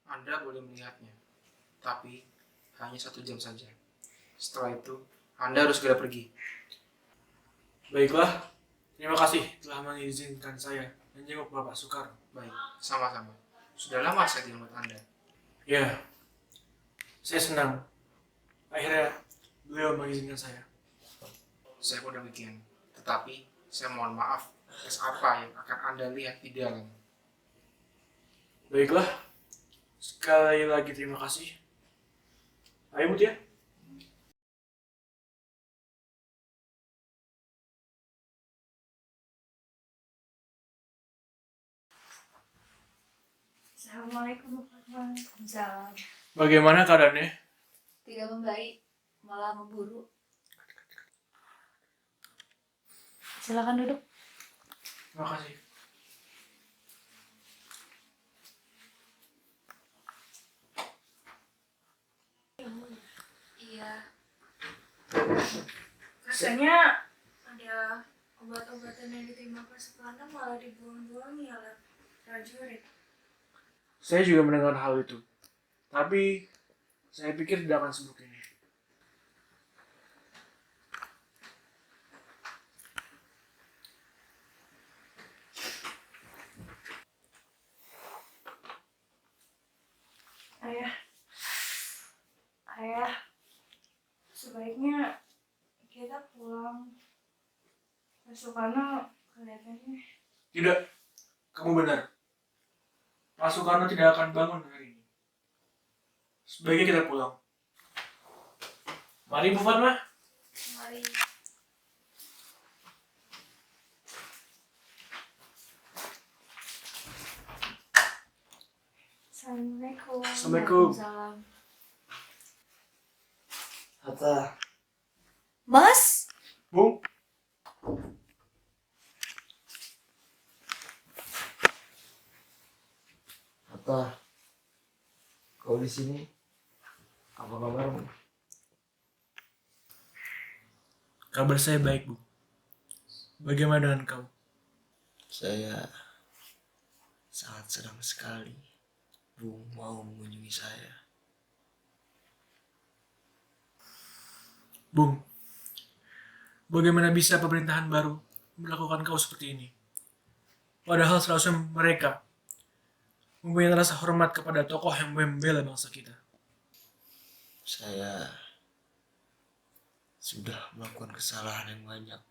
Anda boleh melihatnya, tapi hanya 1 jam saja. Setelah itu, Anda harus segera pergi. Baiklah, terima kasih telah mengizinkan saya menjenguk Bapak Soekarno. Baik, sama-sama. Sudah lama saya tidak melihat Anda. Ya, saya senang. Akhirnya beliau mengizinkan saya. Saya pun demikian. Tetapi, saya mohon maaf atas apa yang akan Anda lihat di dalam. Baiklah, sekali lagi terima kasih. Ayo Mutia. Assalamualaikum warahmatullahi wabarakatuh. Bagaimana keadaannya? Tidak membaik, malah memburuk. Silakan duduk. Terima kasih. Iya. Rasanya ada obat-obatan yang diterima Pasukarno malah dibuang-buang ya oleh prajurit. Saya juga mendengar hal itu. Tapi saya pikir tidak akan seburuk ini. Ayah, sebaiknya kita pulang. Pasukarno kelihatannya. Tidak, kamu benar. Pak Soekarno tidak akan bangun hari ini. Sebaiknya kita pulang. Mari Bu Fatma. Mari. Assalamualaikum. Assalamualaikum. Waalaikumsalam. Hatta, Mas? Bung, Hatta, kau di sini? Apa kabarmu? kabar saya baik, Bu. Bagaimana dengan kau? Saya sangat senang sekali Bung mau mengunjungi saya. Bung, bagaimana bisa pemerintahan baru melakukan kau seperti ini? Padahal seharusnya mereka mempunyai rasa hormat kepada tokoh yang membela bangsa kita. Saya sudah melakukan kesalahan yang banyak.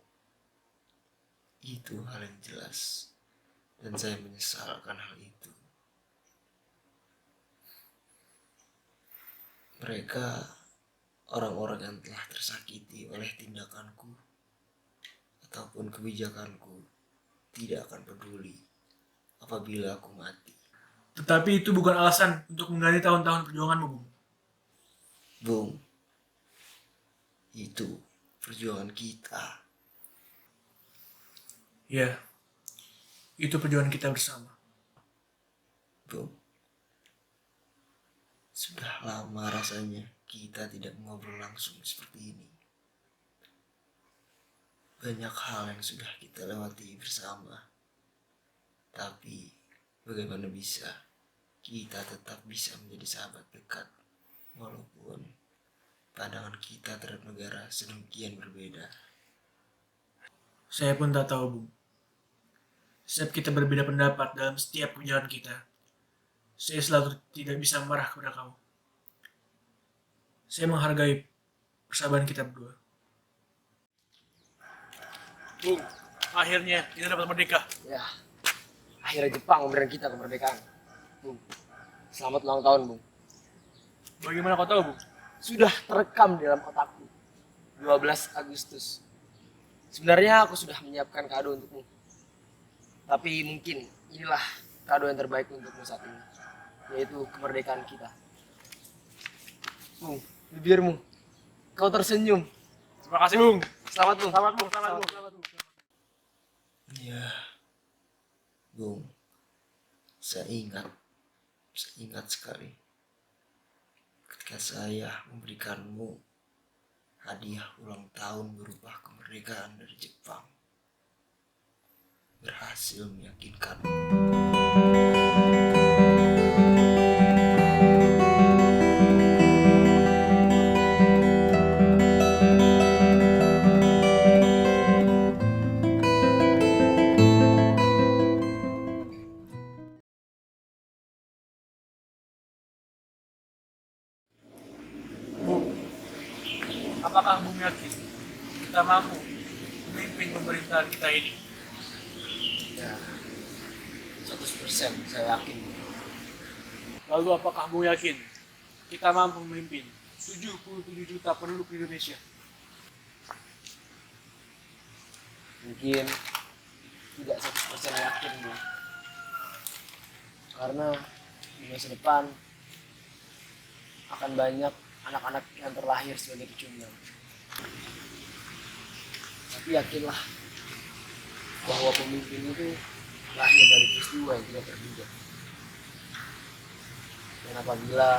Itu hal yang jelas. Dan saya menyesalkan hal itu. Mereka orang-orang yang telah tersakiti oleh tindakanku ataupun kebijakanku tidak akan peduli apabila aku mati. Tetapi itu bukan alasan untuk mengganti tahun-tahun perjuanganmu, Bung. Bung, itu perjuangan kita. Ya, itu perjuangan kita bersama. Bung, sudah lama rasanya kita tidak ngobrol langsung seperti ini. Banyak hal yang sudah kita lewati bersama. Tapi bagaimana bisa kita tetap bisa menjadi sahabat dekat walaupun pandangan kita terhadap negara sedemikian berbeda. Saya pun tak tahu, Bung. Setiap kita berbeda pendapat dalam setiap kebijakan kita, saya selalu tidak bisa marah kepada kamu. Saya menghargai persahabatan kita berdua. Bung, akhirnya kita dapat merdeka. Ya, akhirnya Jepang memberikan kita kemerdekaan. Bung, selamat ulang tahun, Bung. Bagaimana kau tahu, Bung? Sudah terekam di dalam otakku. 12 Agustus. Sebenarnya aku sudah menyiapkan kado untukmu. Tapi mungkin inilah kado yang terbaik untukmu saat ini. Yaitu kemerdekaan kita. Bung, bibirmu. Kau tersenyum. Terima kasih, Bung. Selamat, Bung. Selamat, Bung. Selamat, Bung. Selamat, Bung. Ya, Bung, saya ingat sekali ketika saya memberikanmu hadiah ulang tahun berupa kemerdekaan dari Jepang. Berhasil meyakinkanmu. kita mampu memimpin pemerintahan kita ini. Ya, 100% saya yakin. Lalu apakah kamu yakin kita mampu memimpin 77 juta penduduk di Indonesia? Mungkin tidak 100% yakin, Bu. Karena di masa depan akan banyak anak-anak yang terlahir sebagai pecundang. Tapi yakinlah bahwa pemimpin itu lahir dari peristiwa yang tidak terduga. Dan apabila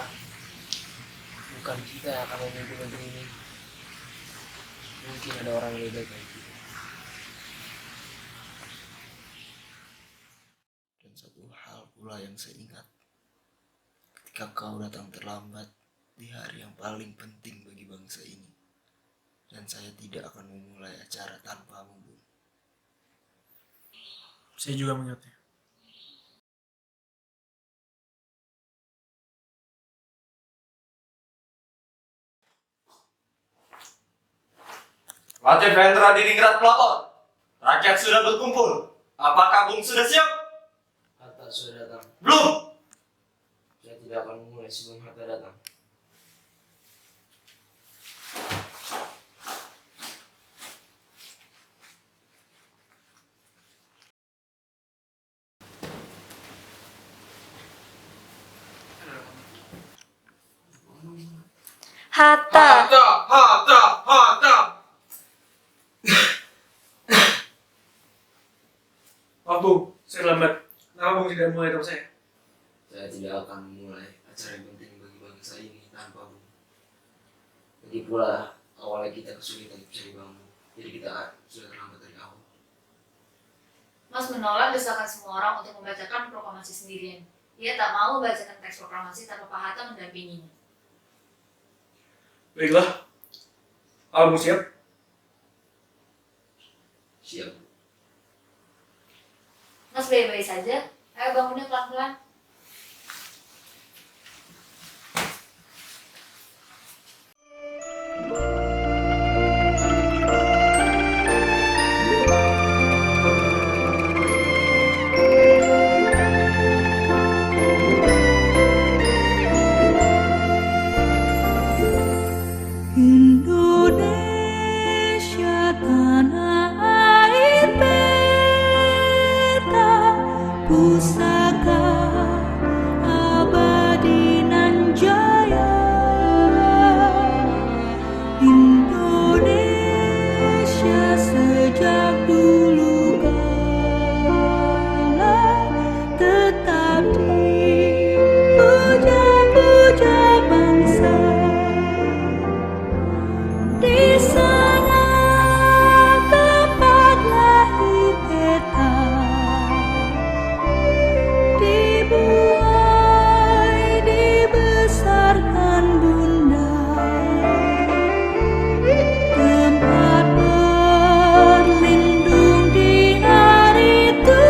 bukan kita yang akan memimpin negeri ini, mungkin ada orang yang lebih baik dari kita. Dan satu hal pula yang saya ingat, ketika kau datang terlambat di hari yang paling penting bagi bangsa ini, dan saya tidak akan memulai acara tanpamu, Bu. Saya juga mengingatnya. Latih Vendra di Ringrat Pelaton. Rakyat sudah berkumpul. Apakah Bung sudah siap? Hatta sudah datang. Belum. Saya tidak akan memulai sebelum Hatta datang. Hatta. Hatta. Maaf Bung, saya lambat. Kenapa Bung tidak mulai dari saya? Saya tidak akan memulai acara yang penting bagi bangsa ini tanpa Bung. Lagi pula awalnya kita kesulitan mencari bambu, jadi kita sudah terlambat dari awal. Mas menolak desakan semua orang untuk membacakan proklamasi sendirian. Ia tak mau membacakan teks proklamasi tanpa Pak Hatta mendampinginya. Baiklah. Kamu siap? Siap. Mas baik-baik saja. Ayo bangunnya pelan-pelan. Indonesia tanah air beta, pusaka abadi nan jaya. Indonesia sejak dulu kala tetap dipuja-puja bangsa. Di sana tempat lahir beta, dibuai dibesarkan bunda, tempat berlindung di hari tua,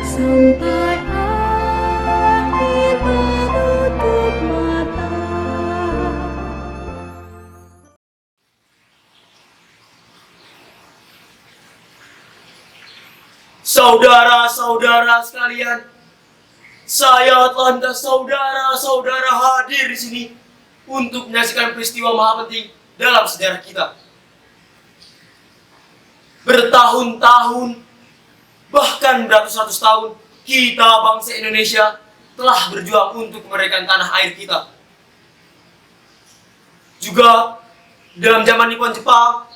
sampai akhir menutup mata. Saudara-saudara sekalian, saya lantas saudara-saudara hadir di sini untuk menyaksikan peristiwa maha penting dalam sejarah kita. Bertahun-tahun, bahkan beratus-ratus tahun, kita bangsa Indonesia telah berjuang untuk kemerdekaan tanah air kita. Juga dalam zaman Nippon Jepang,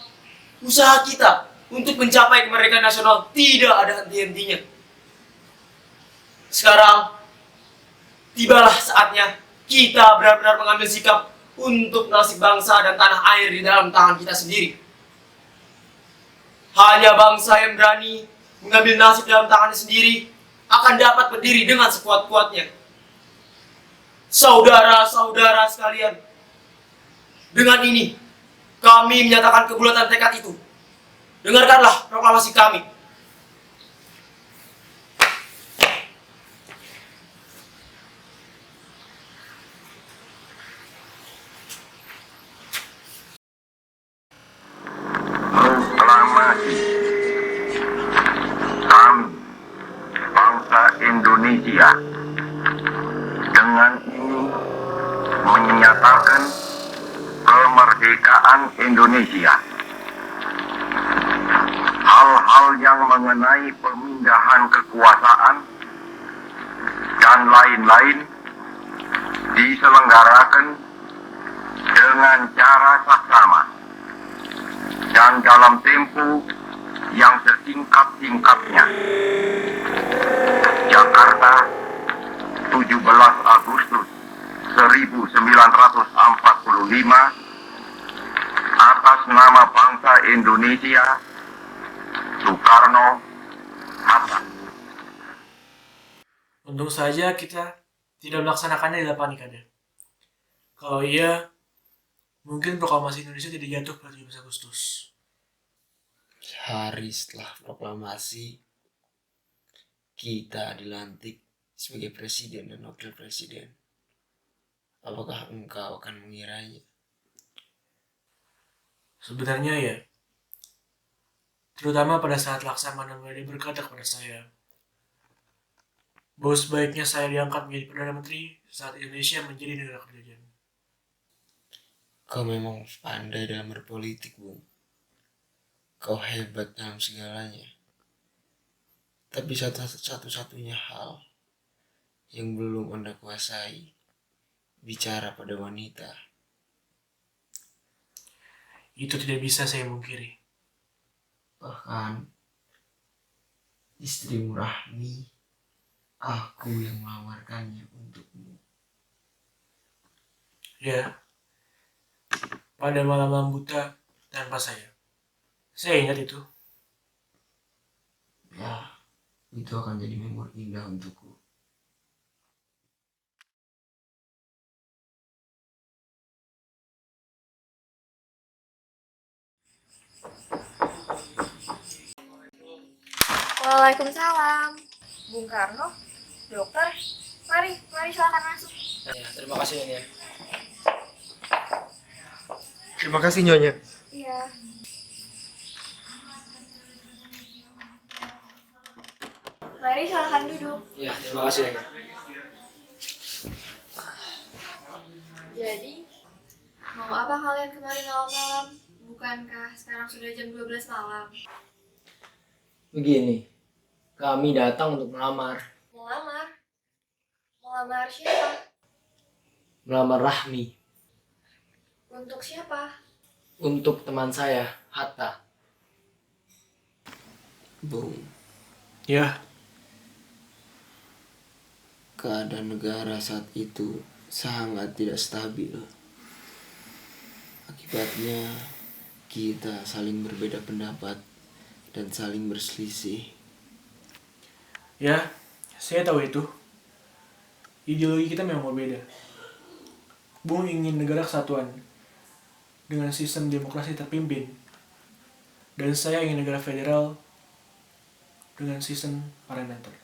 usaha kita untuk mencapai kemerdekaan nasional tidak ada henti-hentinya. Sekarang, tibalah saatnya kita benar-benar mengambil sikap untuk nasib bangsa dan tanah air di dalam tangan kita sendiri. Hanya bangsa yang berani mengambil nasib dalam tangannya sendiri akan dapat berdiri dengan sekuat-kuatnya. Saudara-saudara sekalian, dengan ini kami menyatakan kebulatan tekad itu. Dengarkanlah proklamasi kami. Indonesia. Dengan ini menyatakan kemerdekaan Indonesia. Hal-hal yang mengenai pemindahan kekuasaan dan lain-lain diselenggarakan dengan cara saksama dan dalam tempo yang sesingkat-singkatnya. Jakarta, 17 Agustus 1945, atas nama bangsa Indonesia, Soekarno, Hatta. Untung saja kita tidak melaksanakannya di lapangan Ikada. Kalau iya, mungkin proklamasi Indonesia tidak jatuh pada 17 Agustus. Hari setelah proklamasi, kita dilantik sebagai presiden dan wakil presiden. Apakah engkau akan mengiranya? Sebenarnya ya, terutama pada saat Laksamana Mulia berkata kepada saya, bahwa sebaiknya saya diangkat menjadi Perdana Menteri saat Indonesia menjadi negara kerajaan. Kau memang pandai dalam berpolitik, Bung. Kau hebat dalam segalanya. Tapi satu-satunya hal yang belum Anda kuasai, bicara pada wanita. Itu tidak bisa saya mungkiri. Bahkan istrimu Rahmi, aku yang melamarkannya untukmu. Ya, pada malam-malam buta tanpa saya. Saya ingat itu. Ya, itu akan jadi memori indah untukku. Waalaikumsalam. Bung Karno, dokter, mari silakan masuk. Ya, terima kasih Nyonya. Terima kasih Nyonya. Iya. Mari silakan duduk. Ya, terima kasih Nyonya. Jadi, mau apa kalian kemarin malam-malam? Bukankah sekarang sudah jam 12 malam? Begini, kami datang untuk melamar. Melamar? Melamar siapa? Melamar Rahmi. Untuk siapa? Untuk teman saya, Hatta. Bung, Ya, keadaan negara saat itu sangat tidak stabil. Akibatnya, kita saling berbeda pendapat dan saling berselisih. ya, saya tahu itu. Ideologi kita memang berbeda. Bung ingin negara kesatuan dengan sistem demokrasi terpimpin. Dan saya ingin negara federal dengan sistem parlementer.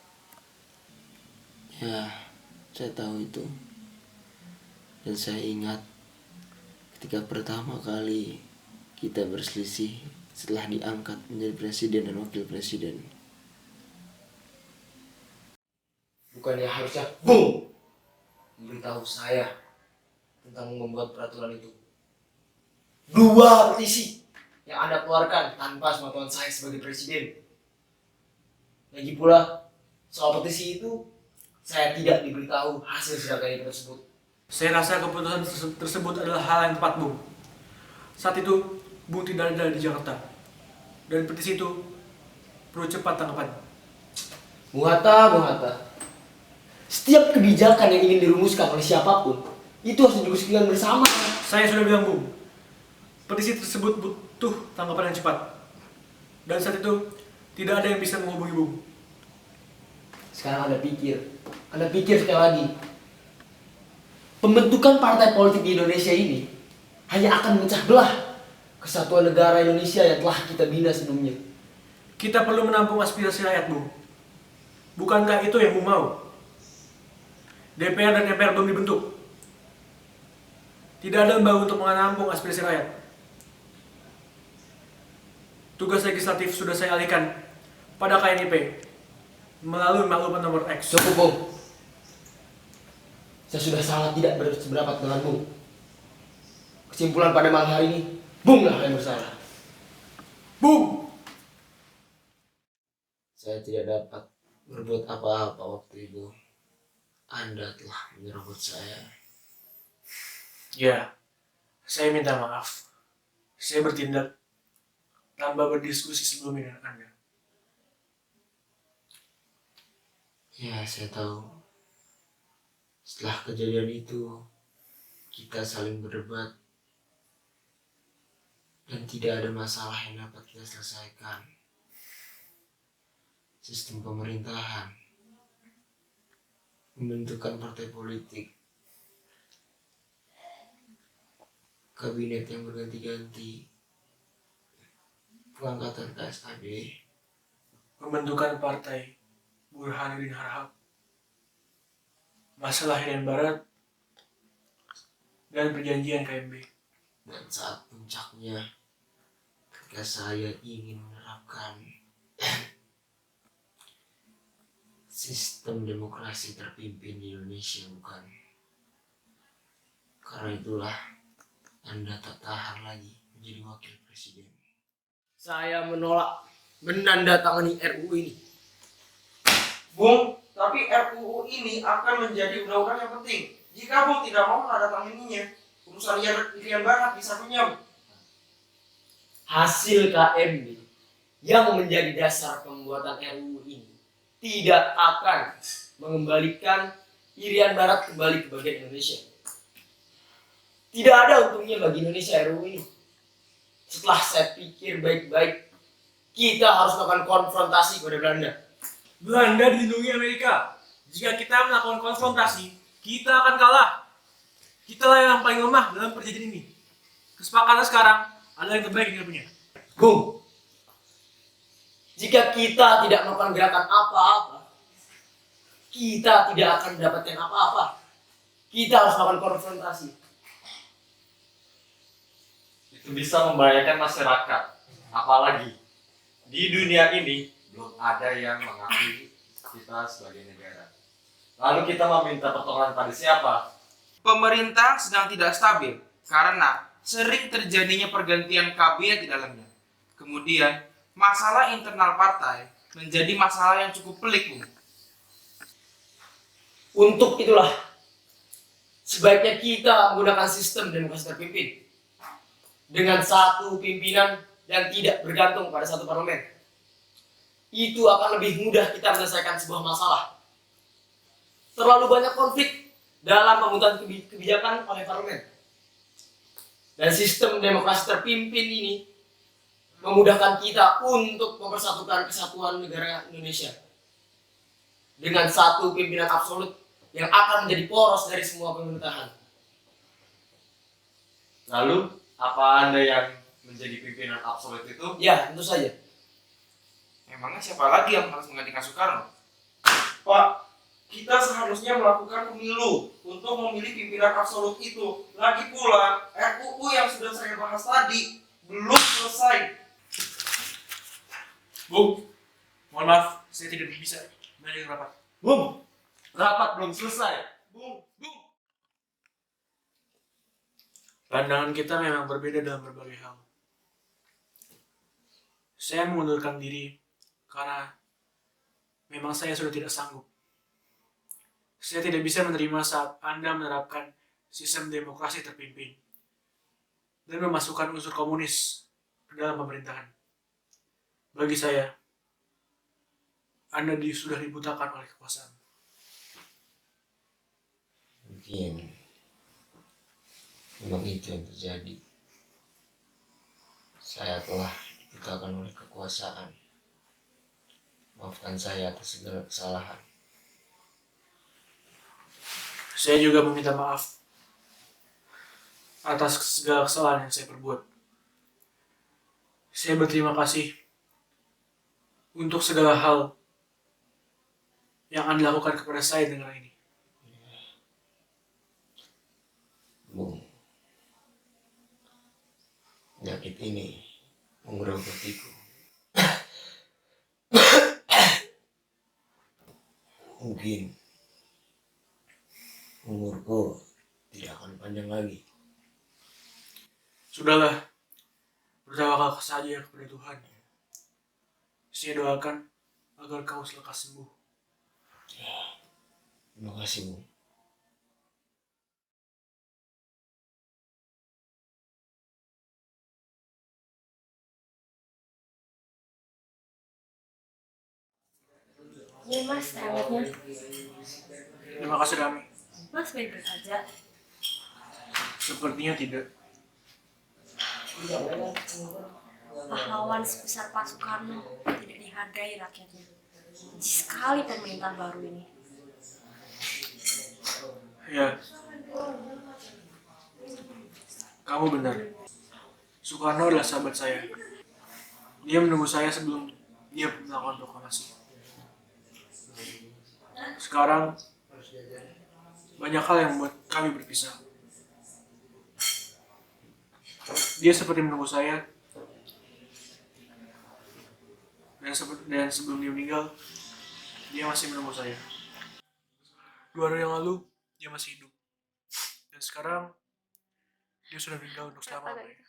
Ya, saya tahu itu. Dan saya ingat ketika pertama kali kita berselisih setelah diangkat menjadi presiden dan wakil presiden. Bukannya harusnya Bung memberitahu saya tentang membuat peraturan itu. 2 petisi yang Anda keluarkan tanpa sepengetahuan saya sebagai presiden. Lagi pula, soal petisi itu, saya tidak diberitahu hasil sidang etik tersebut. Saya rasa keputusan tersebut adalah hal yang tepat, Bung. Saat itu, Bung tidak ada di Jakarta. Dan petisi itu perlu cepat tanggapan. Bung Hatta. Setiap kebijakan yang ingin dirumuskan oleh siapapun, itu harus didiskusikan bersama. Saya sudah bilang, Bung, petisi tersebut butuh tanggapan yang cepat. Dan saat itu, tidak ada yang bisa menghubungi Bung. Sekarang Anda pikir sekali lagi. Pembentukan partai politik di Indonesia ini hanya akan memecah belah kesatuan negara Indonesia yang telah kita bina sebelumnya. Kita perlu menampung aspirasi rakyat, Bung. Bukankah itu yang Bung mau? DPR dan MPR belum dibentuk. Tidak ada lembaga untuk menampung aspirasi rakyat. Tugas legislatif sudah saya alihkan pada KNIP melalui maklumat nomor X. Cukup, Bung. Saya sudah sangat tidak bersependapat dengan Bung. Kesimpulan pada malam hari ini, Bung lah yang bersalah. Bung! Saya tidak dapat berbuat apa-apa waktu itu. Anda telah menyerobot saya. Ya, saya minta maaf. Saya bertindak tanpa berdiskusi sebelumnya dengan Anda. Ya, saya tahu. Setelah kejadian itu, kita saling berdebat. Dan tidak ada masalah yang dapat kita selesaikan. Sistem pemerintahan, membentukkan partai politik, kabinet yang berganti-ganti, pengangkatan KSAD, Pembentukan partai Burhanuddin Harahap, masalah Irian Barat, dan perjanjian KMB. dan saat puncaknya, ketika saya ingin menerapkan sistem demokrasi terpimpin di Indonesia, bukan? Karena itulah Anda tak tahan lagi menjadi wakil presiden. Saya menolak menandatangani RUU ini. Bung, tapi RUU ini akan menjadi undang-undang yang penting. Jika Bung tidak mau menandatanganinya, urusan Irian Barat bisa runyam. Hasil KMB yang menjadi dasar pembuatan RUU ini tidak akan mengembalikan Irian Barat kembali ke bagian Indonesia. Tidak ada untungnya bagi Indonesia RUU ini. Setelah saya pikir baik-baik, kita harus melakukan konfrontasi kepada Belanda. Belanda dilindungi Amerika. Jika kita melakukan konfrontasi, kita akan kalah. Kitalah yang paling lemah dalam perjanjian ini. Kesepakatan sekarang adalah yang terbaik yang kita punya. Bung, jika kita tidak melakukan gerakan apa-apa, kita tidak akan mendapatkan apa-apa. Kita harus melakukan konfrontasi. Itu bisa membahayakan masyarakat. Apalagi di dunia ini belum ada yang mengakui kita sebagai negara. Lalu kita meminta pertolongan pada siapa? Pemerintah sedang tidak stabil karena sering terjadinya pergantian kabinet di dalamnya. Kemudian, masalah internal partai menjadi masalah yang cukup pelik, Bung. Untuk itulah, sebaiknya kita menggunakan sistem demokrasi terpimpin dengan satu pimpinan dan tidak bergantung pada satu parlemen. Itu akan lebih mudah kita menyelesaikan sebuah masalah. Terlalu banyak konflik dalam pembuatan kebijakan oleh parlemen. Dan sistem demokrasi terpimpin ini memudahkan kita untuk mempersatukan kesatuan negara Indonesia dengan satu pimpinan absolut yang akan menjadi poros dari semua pemerintahan. Lalu, apa Anda yang menjadi pimpinan absolut itu? Ya, tentu saja. Emangnya siapa lagi yang harus menggantikan Soekarno? Pak, kita seharusnya melakukan pemilu untuk memilih pimpinan absolut itu. Lagi pula, RUU yang sudah saya bahas tadi belum selesai. Bung, mohon maaf, saya tidak bisa menghadiri rapat. Bung, rapat belum selesai. Bung. Pandangan kita memang berbeda dalam berbagai hal. Saya mengundurkan diri karena memang saya sudah tidak sanggup. Saya tidak bisa menerima saat Anda menerapkan sistem demokrasi terpimpin dan memasukkan unsur komunis ke dalam pemerintahan. Bagi saya, Anda sudah dibutakan oleh kekuasaan. Mungkin memang itu yang terjadi. Saya telah dibutakan oleh kekuasaan. Maafkan saya atas segala kesalahan. Saya juga meminta maaf atas segala kesalahan yang saya perbuat. Saya berterima kasih untuk segala hal yang Anda lakukan kepada saya dengan ini. Bung, penyakit ini menggerogoti. Mungkin umurku tidak akan panjang lagi. Sudahlah, bertawakal saja kepada Tuhan. Saya doakan agar kau lekas sembuh. Terima kasih, Bu. Ini mas, terakhirnya. Terima kasih, Rami. Mas baik-baik aja. Sepertinya tidak. Pahlawan sebesar Pak Soekarno tidak dihargai rakyatnya. Benci sekali pemerintahan baru ini. Ya, kamu benar. Soekarno adalah sahabat saya. Dia menunggu saya sebelum dia melakukan proklamasi. Sekarang, banyak hal yang membuat kami berpisah. Dia seperti menunggu saya, dan sebelum dia meninggal, dia masih menunggu saya. 2 hari yang lalu, dia masih hidup. Dan sekarang, dia sudah meninggal untuk selama-lamanya.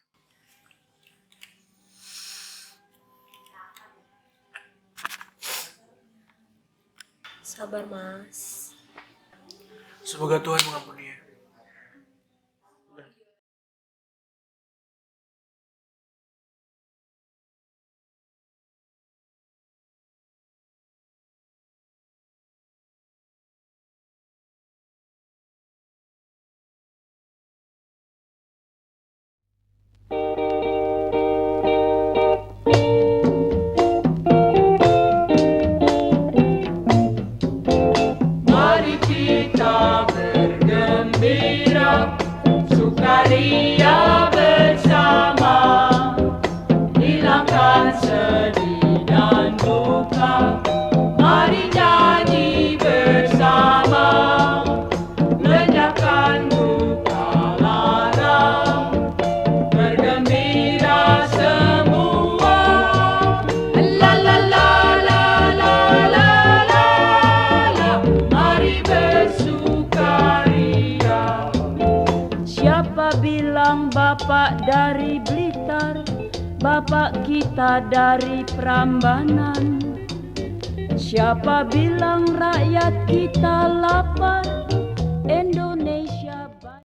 Sabar mas. Semoga Tuhan mengampuninya. Mari kita bergembira, sukaria bersama, hilangkan sedih dan duka. Mari nyanyi bersama, lenyapkan duka lara, bergembira semua. La la la la la la la la, mari bersukaria. Siapa bilang bapak dari Blitar, bapak kita dari Prambanan? Siapa bilang rakyat kita lapar, Indonesia